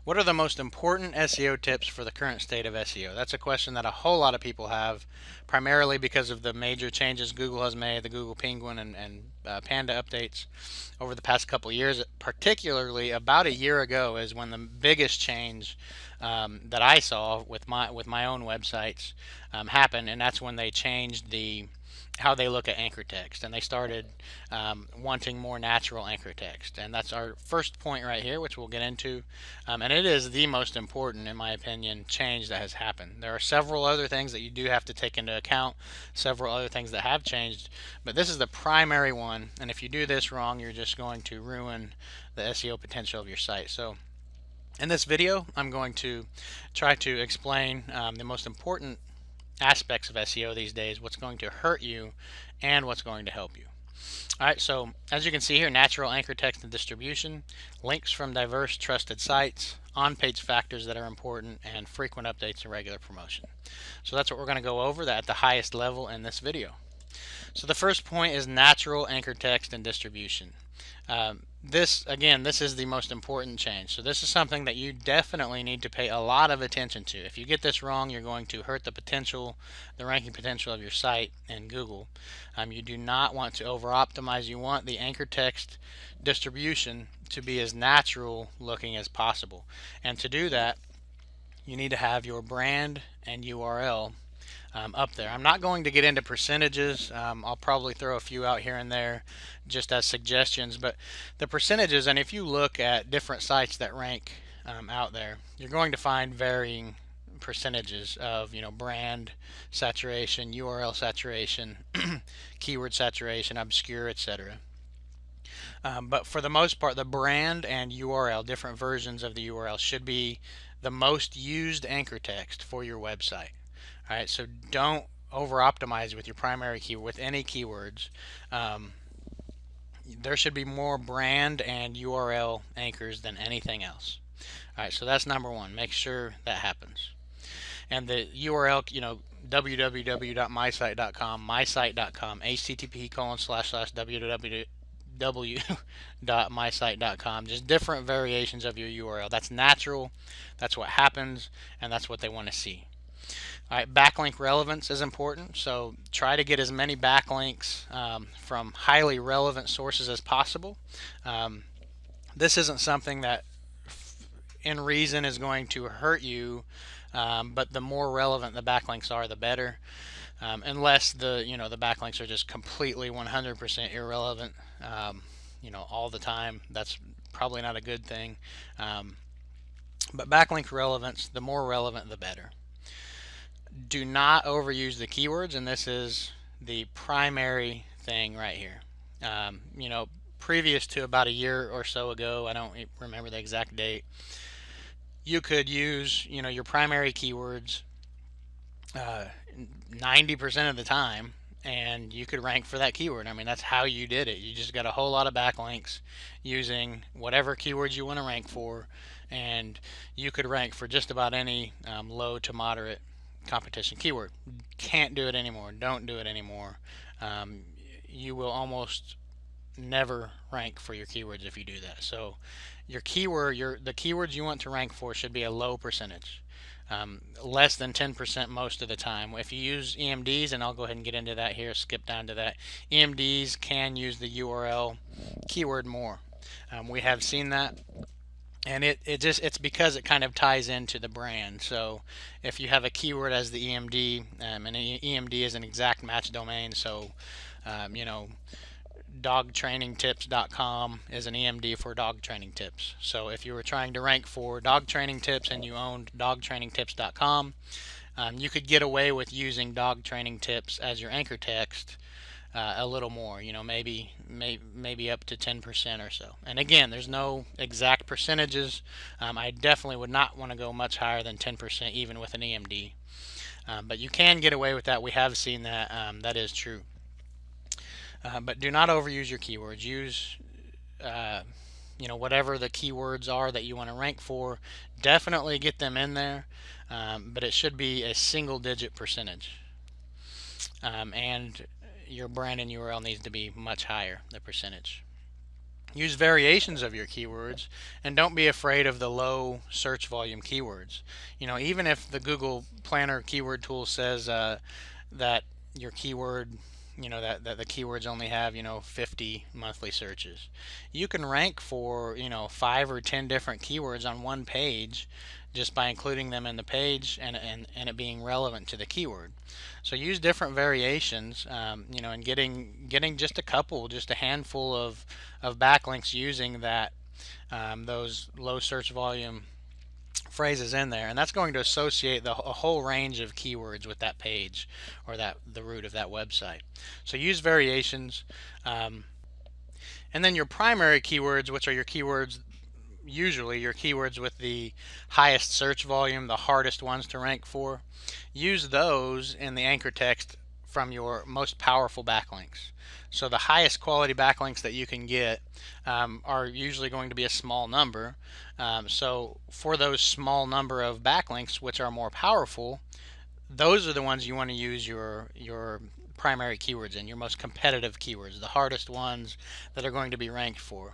What are the most important SEO tips for the current state of SEO? That's a question that a whole lot of people have, primarily because of the major changes Google has made, the Google Penguin and Panda updates over the past couple of years. Particularly about a year ago is when the biggest change that I saw with my own websites happened, and that's when they changed the how they look at anchor text, and they started wanting more natural anchor text. And that's our first point right here, which we'll get into. And it is the most important, in my opinion, change that has happened. There are several other things that you do have to take into account, several other things that have changed, but this is the primary one. And if you do this wrong, you're just going to ruin the SEO potential of your site. So in this video, I'm going to try to explain the most important aspects of SEO these days, what's going to hurt you, and what's going to help you. Alright, so as you can see here, natural anchor text and distribution, links from diverse trusted sites, on-page factors that are important, and frequent updates and regular promotion. So that's what we're going to go over at the highest level in this video. So the first point is natural anchor text and distribution. This is the most important change. So this is something that you definitely need to pay a lot of attention to. If you get this wrong, you're going to hurt the ranking potential of your site in Google. You do not want to over-optimize. You want the anchor text distribution to be as natural looking as possible. And to do that, you need to have your brand and URL up there. I'm not going to get into percentages. I'll probably throw a few out here and there just as suggestions, but the percentages, and if you look at different sites that rank out there, you're going to find varying percentages of brand saturation, URL saturation, keyword saturation, obscure, etc. But for the most part, the brand and URL, different versions of the URL, should be the most used anchor text for your website. All right, so don't over optimize with your primary keyword, with any keywords. There should be more brand and URL anchors than anything else. All right, so that's number one. Make sure that happens. And the URL, www.mysite.com, mysite.com, http://www.mysite.com, just different variations of your URL. That's natural, that's what happens, and that's what they want to see. All right, backlink relevance is important, so try to get as many backlinks from highly relevant sources as possible. This isn't something that in reason is going to hurt you, but the more relevant the backlinks are, the better. Unless the backlinks are just completely 100% irrelevant, all the time. That's probably not a good thing. But backlink relevance, the more relevant, the better. Do not overuse the keywords, and this is the primary thing right here. Previous to about a year or so ago, I don't remember the exact date, you could use your primary keywords 90% of the time, and you could rank for that keyword. I mean, that's how you did it. You just got a whole lot of backlinks using whatever keywords you want to rank for, and you could rank for just about any low to moderate competition keyword. Can't do it anymore. Don't do it anymore. You will almost never rank for your keywords if you do that. So the keywords you want to rank for should be a low percentage. Less than 10% most of the time. If you use EMDs, and I'll go ahead and get into that here, skip down to that, EMDs can use the URL keyword more. We have seen that, and it's because it kind of ties into the brand. So if you have a keyword as the EMD, and EMD is an exact match domain, so dogtrainingtips.com is an EMD for dog training tips. So if you were trying to rank for dog training tips and you owned dogtrainingtips.com, you could get away with using dog training tips as your anchor text a little more, maybe up to 10% or so. And again, there's no exact percentages. I definitely would not want to go much higher than 10% even with an EMD. But you can get away with that. We have seen that. That is true. But do not overuse your keywords. Use whatever the keywords are that you want to rank for. Definitely get them in there, but it should be a single-digit percentage. And your brand and URL needs to be much higher, the percentage. Use variations of your keywords, and don't be afraid of the low search volume keywords. Even if the Google Planner keyword tool says that your keyword, that the keywords only have 50 monthly searches, you can rank for 5 or 10 different keywords on one page just by including them in the page, and it being relevant to the keyword. So use different variations, and getting just a couple, just a handful of backlinks using those low search volume phrases in there, and that's going to associate a whole range of keywords with that page, or the root of that website. So use variations, and then your primary keywords, which are your keywords, usually your keywords with the highest search volume, the hardest ones to rank for. Use those in the anchor text from your most powerful backlinks. So the highest quality backlinks that you can get are usually going to be a small number. So for those small number of backlinks, which are more powerful, those are the ones you want to use your primary keywords in, your most competitive keywords, the hardest ones that are going to be ranked for.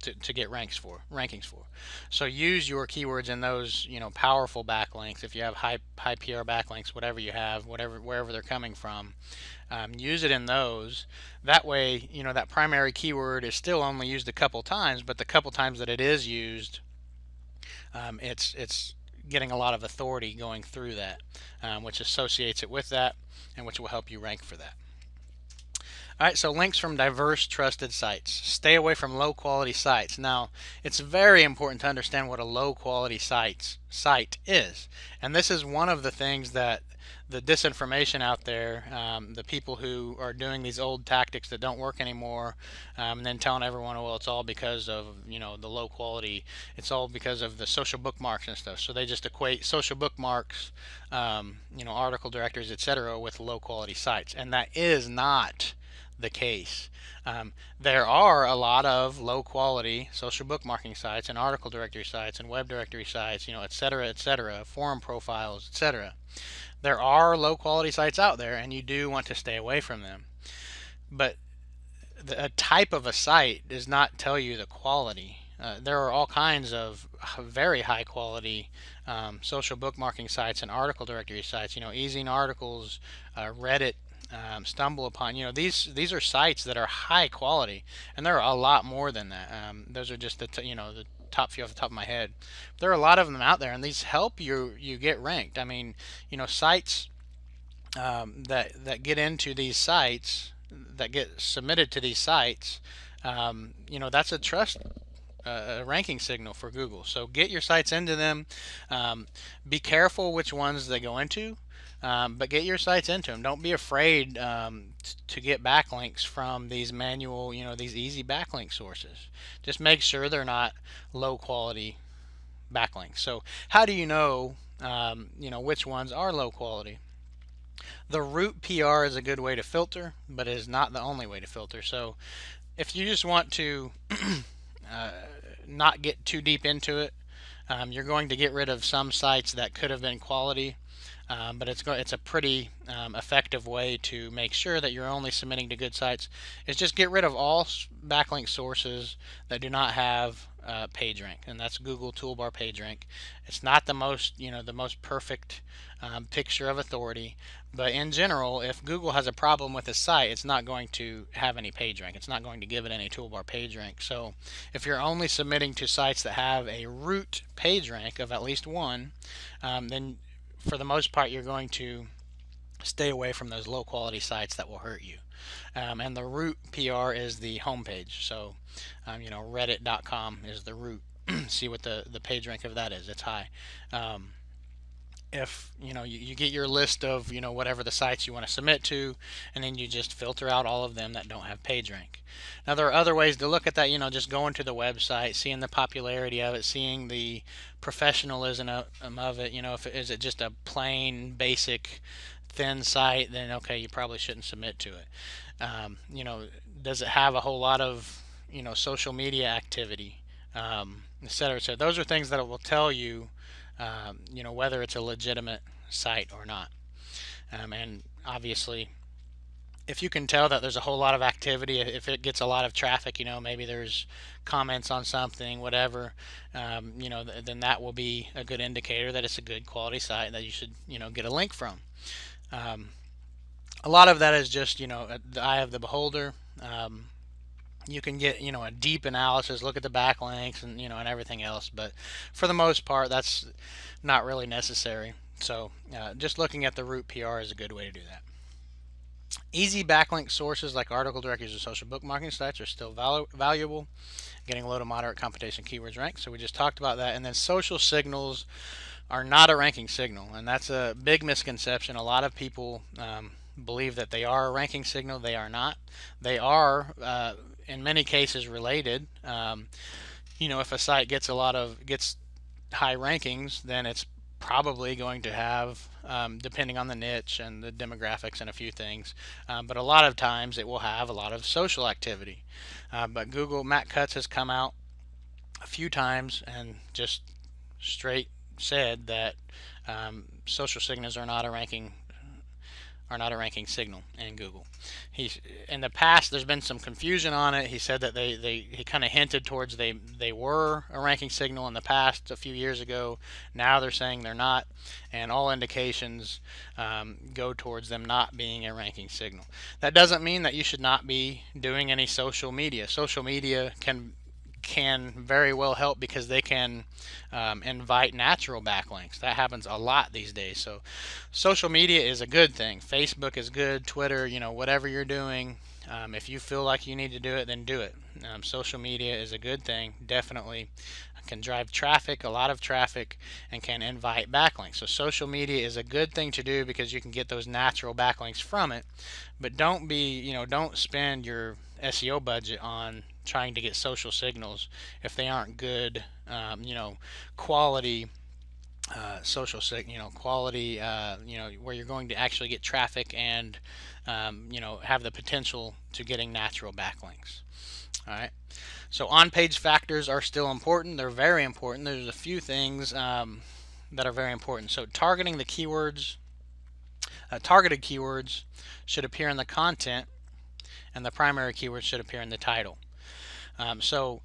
To get rankings for. So use your keywords in those powerful backlinks. If you have high PR backlinks, whatever you have, wherever they're coming from, use it in those. That way, that primary keyword is still only used a couple times, but the couple times that it is used, it's getting a lot of authority going through that, which associates it with that, and which will help you rank for that. All right, so links from diverse, trusted sites. Stay away from low-quality sites. Now, it's very important to understand what a low-quality site is, and this is one of the things that the disinformation out there, the people who are doing these old tactics that don't work anymore, and then telling everyone, well, it's all because of the low quality. It's all because of the social bookmarks and stuff. So they just equate social bookmarks, article directories, etc., with low-quality sites, and that is not the case. There are a lot of low quality social bookmarking sites and article directory sites and web directory sites, etc., forum profiles, etc. There are low quality sites out there, and you do want to stay away from them. But a type of a site does not tell you the quality. There are all kinds of very high quality social bookmarking sites and article directory sites, Ezine Articles, Reddit, Stumble Upon. These are sites that are high quality, and there are a lot more than that. Those are just the top few off the top of my head. There are a lot of them out there, and these help you get ranked. I mean, sites that get into these sites, that get submitted to these sites, that's a trust a ranking signal for Google. So get your sites into them. Be careful which ones they go into. But get your sites into them. Don't be afraid to get backlinks from these manual, these easy backlink sources. Just make sure they're not low quality backlinks. So how do you know, which ones are low quality? The root PR is a good way to filter, but it is not the only way to filter. So if you just want to not get too deep into it, you're going to get rid of some sites that could have been quality. But it's a pretty effective way to make sure that you're only submitting to good sites. Is just get rid of all backlink sources that do not have PageRank, and that's Google Toolbar PageRank. It's not the most perfect picture of authority, but in general, if Google has a problem with a site, it's not going to have any PageRank. It's not going to give it any Toolbar PageRank. So if you're only submitting to sites that have a root PageRank of at least one, then for the most part, you're going to stay away from those low quality sites that will hurt you. And the root PR is the homepage. So, reddit.com is the root. See what the page rank of that is. It's high. If you get your list of whatever the sites you want to submit to, and then you just filter out all of them that don't have PageRank. Now there are other ways to look at that. Just going to the website, seeing the popularity of it, seeing the professionalism of it. Is it just a plain basic thin site, then okay, you probably shouldn't submit to it. Does it have a whole lot of social media activity, etc. So those are things that it will tell you. Whether it's a legitimate site or not. And obviously, if you can tell that there's a whole lot of activity, if it gets a lot of traffic, maybe there's comments on something, whatever, then that will be a good indicator that it's a good quality site that you should, get a link from. Um, a lot of that is just, the eye of the beholder. You can get, a deep analysis, look at the backlinks and everything else, but for the most part, that's not really necessary. So just looking at the root PR is a good way to do that. Easy backlink sources like article directories or social bookmarking sites are still valuable, getting low to moderate competition keywords ranked. So we just talked about that. And then social signals are not a ranking signal, and that's a big misconception. A lot of people believe that they are a ranking signal. They are not. They are, in many cases, related. If a site gets high rankings, then it's probably going to have, depending on the niche and the demographics and a few things, but a lot of times it will have a lot of social activity. But Matt Cutts has come out a few times and just straight said that social signals are not a ranking signal in Google. In the past, there's been some confusion on it. He said that he kind of hinted towards they were a ranking signal in the past a few years ago. Now they're saying they're not, and all indications go towards them not being a ranking signal. That doesn't mean that you should not be doing any social media. Social media can very well help because they can invite natural backlinks. That happens a lot these days. So social media is a good thing. Facebook is good, Twitter, whatever you're doing. If you feel like you need to do it, then do it. Social media is a good thing. Definitely can drive traffic, a lot of traffic, and can invite backlinks. So social media is a good thing to do because you can get those natural backlinks from it. But don't spend your SEO budget on trying to get social signals if they aren't good, quality social quality, where you're going to actually get traffic and, have the potential to getting natural backlinks. All right. So on-page factors are still important. They're very important. There's a few things that are very important. So targeting the keywords, targeted keywords should appear in the content, and the primary keywords should appear in the title. So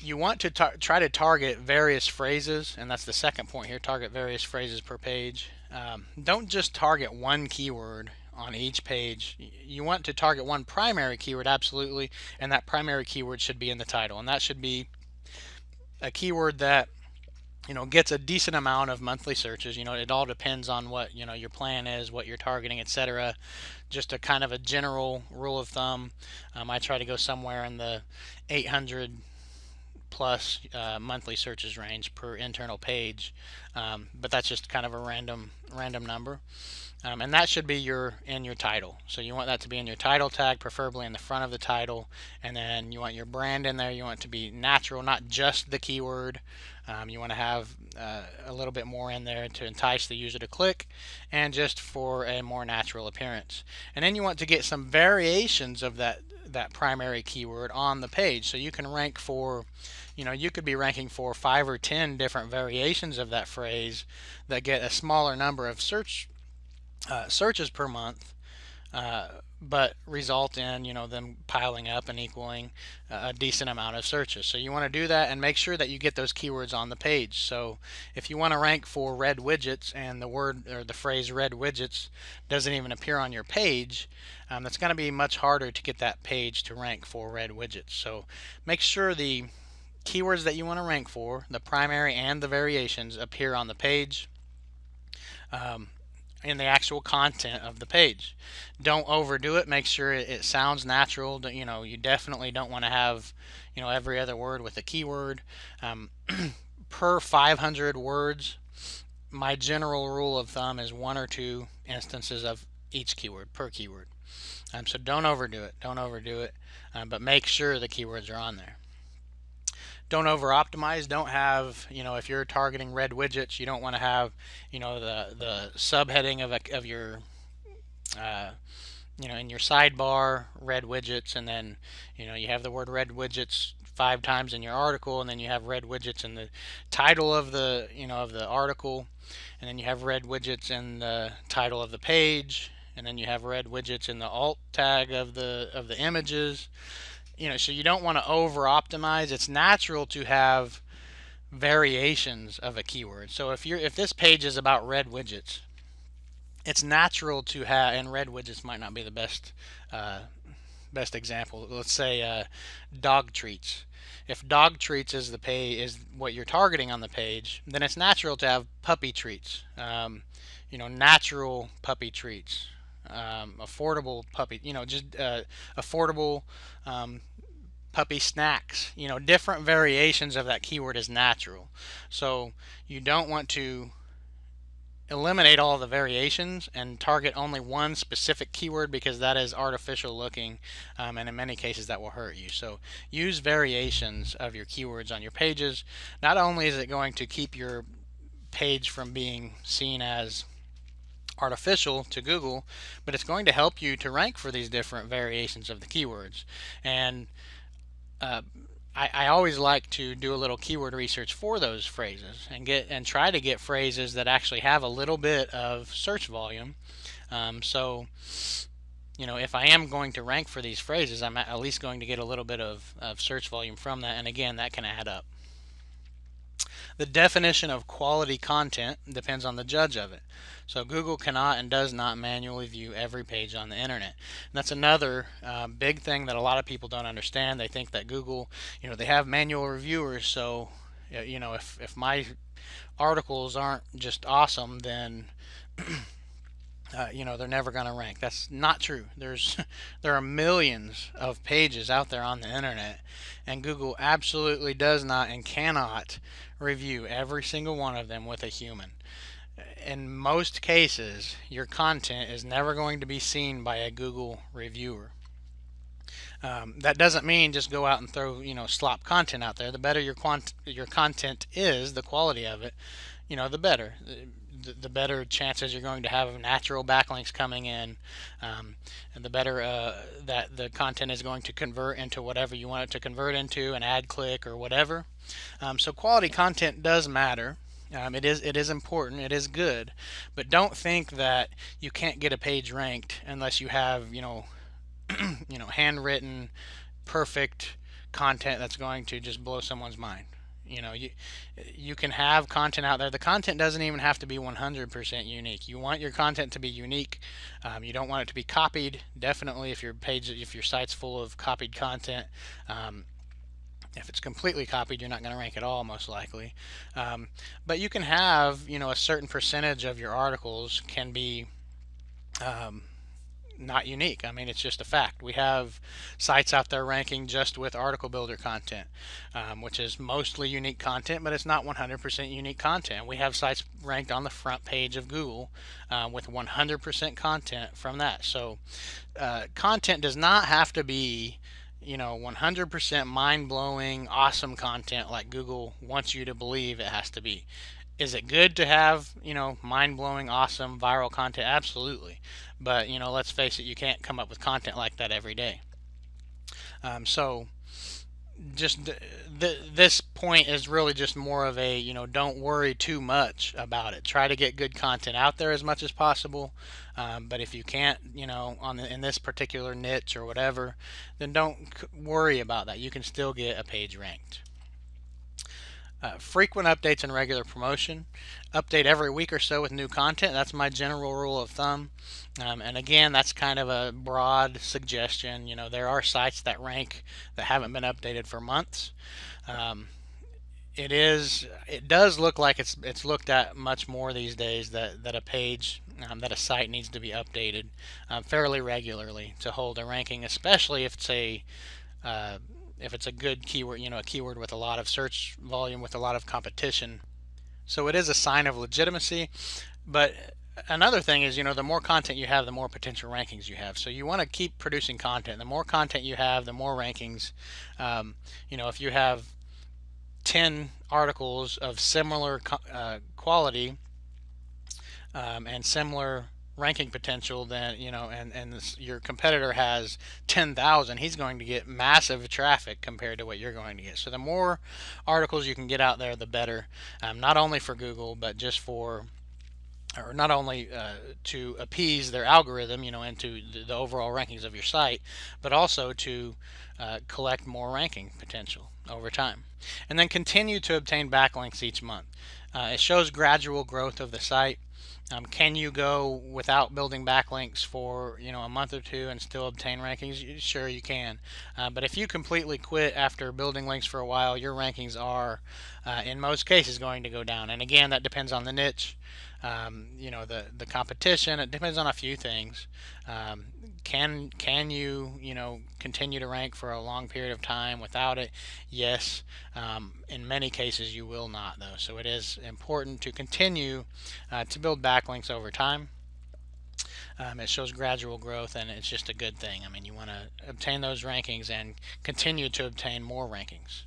you want to try to target various phrases, and that's the second point here, target various phrases per page. Don't just target one keyword on each page. You want to target one primary keyword, absolutely, and that primary keyword should be in the title, and that should be a keyword that gets a decent amount of monthly searches. It all depends on what your plan is, what you're targeting, etc. Just a kind of a general rule of thumb. I try to go somewhere in the 800 plus monthly searches range per internal page, but that's just kind of a random number. And that should be in your title. So you want that to be in your title tag, preferably in the front of the title, and then you want your brand in there. You want it to be natural, not just the keyword. You want to have a little bit more in there to entice the user to click, and just for a more natural appearance. And then you want to get some variations of that primary keyword on the page, so you can rank for, you could be ranking for 5 or 10 different variations of that phrase that get a smaller number of searches per month, but result in them piling up and equaling a decent amount of searches. So you want to do that and make sure that you get those keywords on the page. So if you want to rank for red widgets and the word or the phrase red widgets doesn't even appear on your page, that's going to be much harder to get that page to rank for red widgets. So make sure the keywords that you want to rank for, the primary and the variations, appear on the page. In the actual content of the page. Don't overdo it. Make sure it sounds natural. You definitely don't want to have every other word with a keyword. Per 500 words, my general rule of thumb is 1 or 2 instances of each keyword per keyword. So don't overdo it. But make sure the keywords are on there. Don't over optimize. Don't have, if you're targeting red widgets, you don't want to have, the subheading of your, in your sidebar, red widgets, and then, you have the word red widgets 5 times in your article, and then you have red widgets in the title of the, of the article, and then you have red widgets in the title of the page, and then you have red widgets in the alt tag of the images. So you don't want to over optimize. It's natural to have variations of a keyword. So if this page is about red widgets, it's natural to have, and red widgets might not be the best example. Let's say dog treats. If dog treats is what you're targeting on the page, then it's natural to have puppy treats. Natural puppy treats, affordable puppy. Just affordable puppy snacks. Different variations of that keyword is natural. So you don't want to eliminate all the variations and target only one specific keyword, because that is artificial looking, and in many cases that will hurt you. So use variations of your keywords on your pages. Not only is it going to keep your page from being seen as artificial to Google, but it's going to help you to rank for these different variations of the keywords. And I always like to do a little keyword research for those phrases and try to get phrases that actually have a little bit of search volume. So if I am going to rank for these phrases, I'm at least going to get a little bit of search volume from that, and again, that can add up. The definition of quality content depends on the judge of it. So Google cannot and does not manually view every page on the internet. And that's another big thing that a lot of people don't understand. They think that Google, they have manual reviewers, so if my articles aren't just awesome, then they're never going to rank. That's not true. There are millions of pages out there on the internet, and Google absolutely does not and cannot review every single one of them with a human. In most cases, your content is never going to be seen by a Google reviewer. That doesn't mean just go out and throw slop content out there. The better your content is, the quality of it, the better. The better chances you're going to have of natural backlinks coming in, and the better that the content is going to convert into whatever you want it to convert into, an ad click or whatever. So quality content does matter. It is important. It is good, but don't think that you can't get a page ranked unless you have handwritten, perfect content that's going to just blow someone's mind. You can have content out there. The content doesn't even have to be 100% unique. You want your content to be unique. You don't want it to be copied. Definitely, if your site's full of copied content, if it's completely copied, you're not going to rank at all, most likely. But you can have, a certain percentage of your articles can be not unique. I mean, it's just a fact. We have sites out there ranking just with article builder content, which is mostly unique content, but it's not 100% unique content. We have sites ranked on the front page of Google with 100% content from that. So content does not have to be 100% mind-blowing, awesome content like Google wants you to believe it has to be. Is it good to have, mind-blowing, awesome, viral content? Absolutely. But, let's face it, you can't come up with content like that every day. So just this point is really just more of a, don't worry too much about it. Try to get good content out there as much as possible. But if you can't, in this particular niche or whatever, then don't worry about that. You can still get a page ranked. Frequent updates and regular promotion. Update every week or so with new content. That's my general rule of thumb. And again, that's kind of a broad suggestion. There are sites that rank that haven't been updated for months. It does look like it's looked at much more these days that a page, that a site needs to be updated fairly regularly to hold a ranking, especially if it's a good keyword, a keyword with a lot of search volume, with a lot of competition. So it is a sign of legitimacy. But another thing is, the more content you have, the more potential rankings you have. So you want to keep producing content. The more content you have, the more rankings. If you have 10 articles of similar quality and similar ranking potential, then your competitor has 10,000, he's going to get massive traffic compared to what you're going to get. So the more articles you can get out there, the better, not only for Google, but just for or not only to appease their algorithm, into the overall rankings of your site, but also to collect more ranking potential over time. And then continue to obtain backlinks each month. It shows gradual growth of the site. Can you go without building backlinks for a month or two and still obtain rankings? Sure, you can. But if you completely quit after building links for a while, your rankings are, in most cases, going to go down. And again, that depends on the niche, the competition. It depends on a few things. Um, can you continue to rank for a long period of time without it? Yes. In many cases, you will not, though. So it is important to continue to build backlinks over time. It shows gradual growth, and it's just a good thing. I mean, you want to obtain those rankings and continue to obtain more rankings.